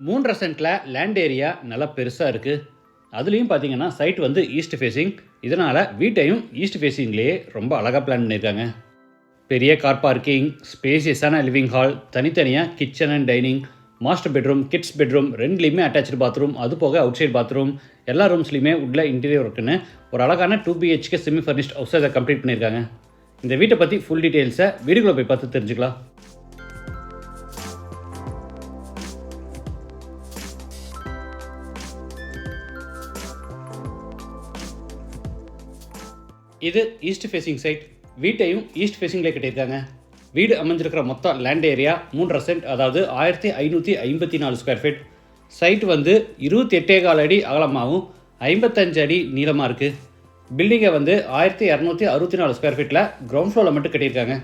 3 சென்ட்ல land area நல்லா பெருசா இருக்கு. அதுலயும் பார்த்தீங்கன்னா, சைட் வந்து ஈஸ்ட் ஃபேசிங். இதனால வீட்டையும் ஈஸ்ட் ஃபேசிங்லயே ரொம்ப அழகா பிளான் பண்ணியிருக்காங்க. பெரிய கார் பார்க்கிங், ஸ்பேசியஸான லிவிங் ஹால், தனித்தனியா kitchen and dining, master bedroom, kids bedroom 2லயுமே அட்டாச்டு பாத்ரூம், அது போக அவுட் சைட் பாத்ரூம், எல்லா ரூம்ஸ்லயுமே வுட்ல இன்டீரியர் ஒர்க்குன்னு ஒரு அழகான 2 பிஹெச்கே செமி ஃபர்னிஷ்ட் ஹவுஸை இதை கம்ப்ளீட் பண்ணியிருக்காங்க. இந்த வீட்டை பற்றி ஃபுல் டீட்டெயில்ஸை வீடியோக்குள்ள போய் பார்த்து தெரிஞ்சுக்கலாம். இது ஈஸ்ட் ஃபேசிங் சைட். வீட்டையும் ஈஸ்ட் ஃபேசிங்லேயே கட்டியிருக்காங்க. வீடு அமைஞ்சிருக்கிற மொத்தம் லேண்ட் ஏரியா 3 சென்ட், அதாவது 1554 ஸ்கொயர் ஃபீட். சைட் வந்து 28.4 அடி அகலமாகவும் 55 அடி நீளமாக இருக்குது. பில்டிங்கை வந்து 1264 ஸ்கொயர் ஃபீட்டில் கிரவுண்ட் ஃப்ளோரில் மட்டும் கட்டியிருக்காங்க.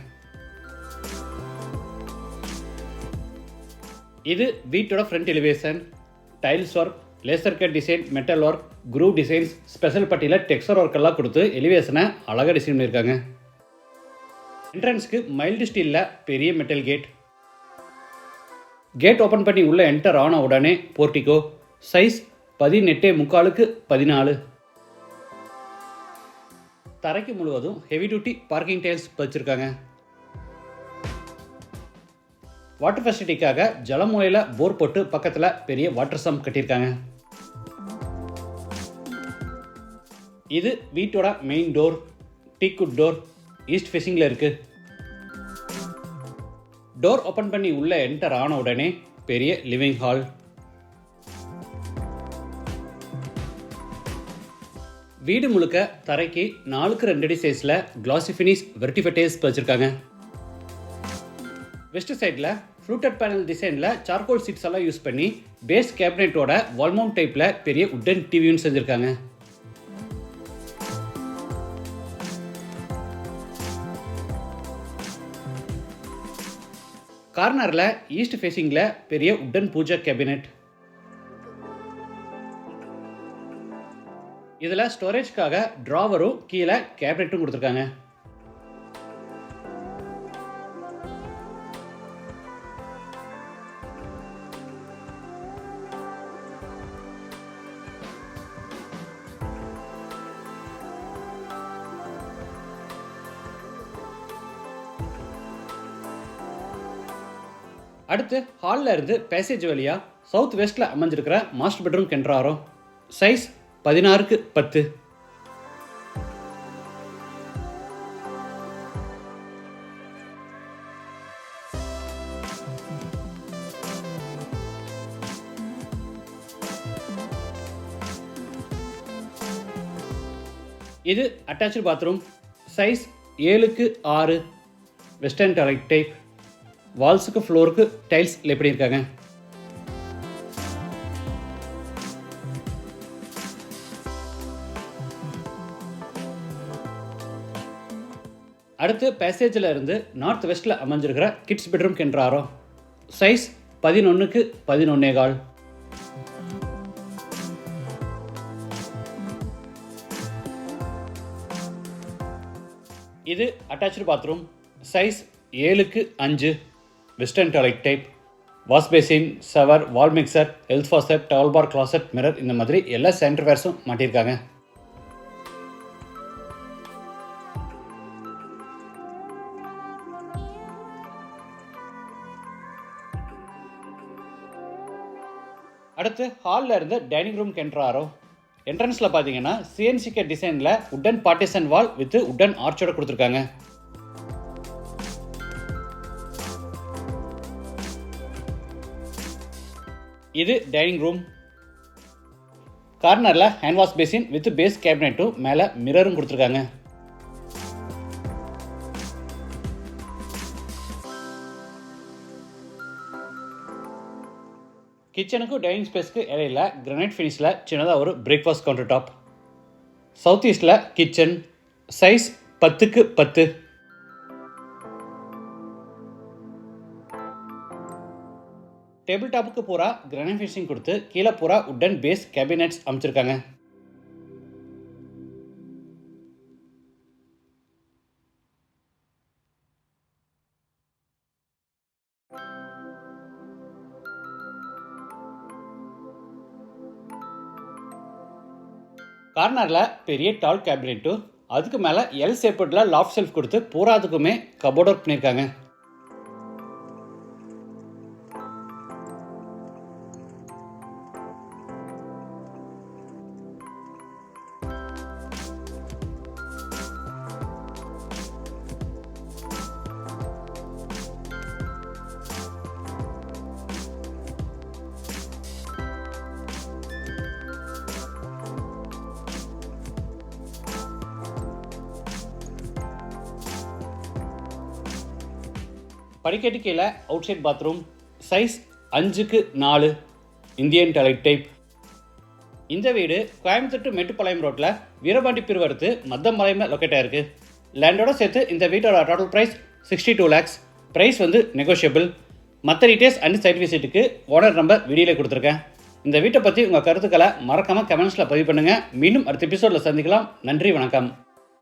இது வீட்டோட front elevation. Tiles work, laser cut design, metal work, groove designs, special பட்டியில் டெக்ஸ்சர் ஒர்க் எல்லாம் கொடுத்து எலிவேஷனை அழகாக டிசைன் பண்ணியிருக்காங்க. என்ட்ரன்ஸ்க்கு மைல்டு ஸ்டீலில் பெரிய மெட்டல் கேட். கேட் ஓப்பன் பண்ணி உள்ளே என்டர் ஆன உடனே போர்ட்டிகோ. Size 18.75x14. தரைக்கு முழுவதும் ஹெவி டியூட்டி பார்க்கிங் டைல்ஸ் பதிச்சிருக்காங்க. வாட்டர் ஃபெசிலிட்டிக்காக ஜலமூலையில் போர் போட்டு பக்கத்தில் பெரிய வாட்டர் சம்ப் கட்டியிருக்காங்க. இது வீட்டோட main door. Teakwood door east ஃபேசிங்கில் இருக்கு. டோர் ஓப்பன் பண்ணி உள்ள என்டர் ஆன உடனே பெரிய லிவிங் ஹால். வீடு முழுக்க தரைக்கு 4x2 அடி சைஸில் கிளாசி ஃபினிஷ் வெர்டிஃபைடைல்ஸ் பதிச்சிருக்காங்க. வெஸ்ட் சைடில் ஃப்ளூட்டட் பேனல் டிசைனில் சார்கோல் சீட்ஸ் எல்லாம் யூஸ் பண்ணி பேஸ் கேபினெட்டோட வால்மவுண்ட் டைப்பில் பெரிய உட்டன் டிவியும் செஞ்சுருக்காங்க. கார்னரில் ஈஸ்ட் ஃபேசிங்கில் பெரிய உட்டன் பூஜா கேபினெட். இதில் ஸ்டோரேஜ்க்காக ட்ராவரும் கீழே கேபினெட்டும் கொடுத்துருக்காங்க. அடுத்து ஹாலில் இருந்து பேசேஜ் வழியாக சவுத் வெஸ்ட்டில் அமைஞ்சிருக்கிற மாஸ்டர் பெட்ரூம் கென்றாரோம். Size 16x10. இது attached bathroom. Size 7x6. Western toilet type. வால்ஸுக்கு ஃப்ளோருக்கு டைல்ஸ் லே பண்ணியிருக்காங்க. அடுத்து பேசேஜில் இருந்து நார்த் வெஸ்ட்டில் அமைஞ்சிருக்கிற கிட்ஸ் பெட்ரூம் கென்றாரோம். Size 11x11.25. இது attached bathroom. Size 7x5. Western toilet type. Wash basin, shower, wall mixer, health faucet, towel bar, closet, mirror இந்த மாதிரி எல்லா சானிடரிவேர்ஸும் மாட்டியிருக்காங்க. அடுத்து ஹாலில் இருந்து டைனிங் ரூம் கென்றாரோம். என்ட்ரன்ஸில் பார்த்தீங்கன்னா சிஎன்சிகே டிசைனில் wooden partition wall with wooden ஆர்ச்சோட கொடுத்துருக்காங்க. இது டைனிங் ரூம். கார்னரில் hand wash basin with base கேபினெட்டும் மேலே மிரரும் கொடுத்துருக்காங்க. கிச்சனுக்கும் டைனிங் ஸ்பேஸ்க்கு இடையில கிரானைட் ஃபினிஷில் சின்னதாக ஒரு பிரேக்ஃபாஸ்ட் கவுண்டர் டாப். சவுத் ஈஸ்டில் கிச்சன். Size 10x10. டேபிள் டாப்புக்கு பூரா கிரானைட் ஃபினிஷிங் கொடுத்து கீழே பூரா உட்டன் பேஸ் கேபினெட்ஸ் அமைச்சிருக்காங்க. கார்னரில் பெரிய டால் கேபினெட்டும் அதுக்கு மேலே எல் ஷேப்படில் லாஃப்ட் ஷெல்ஃப் கொடுத்து பூராதுக்குமே கபோர்ட் ஒர்க் பண்ணியிருக்காங்க. படிக்கட்டு கீழே outside bathroom, size 5x4 Indian toilet type. இந்த வீடு கோயம்புத்தூர் டு மேட்டுப்பாளையம் ரோட்டில் வீரபாண்டி பிரிவு அடுத்து மத்தம்பாளையமில் லொக்கேட் ஆயிருக்கு. லேண்டோட சேர்த்து இந்த வீட்டோட டோட்டல் ப்ரைஸ் 62 lakhs. ப்ரைஸ் வந்து நெகோஷியபிள். மற்ற டீட்டெயில்ஸ் அண்ட் சைட் விசிட்டுக்கு ஓனர் நம்பர் வீடியோவில் கொடுத்துருக்கேன். இந்த வீட்டை பற்றி உங்கள் கருத்துக்களை மறக்காமல் கமெண்ட்ஸில் பதிவு பண்ணுங்கள். மீண்டும் அடுத்த எபிசோடில் சந்திக்கலாம். நன்றி, வணக்கம்.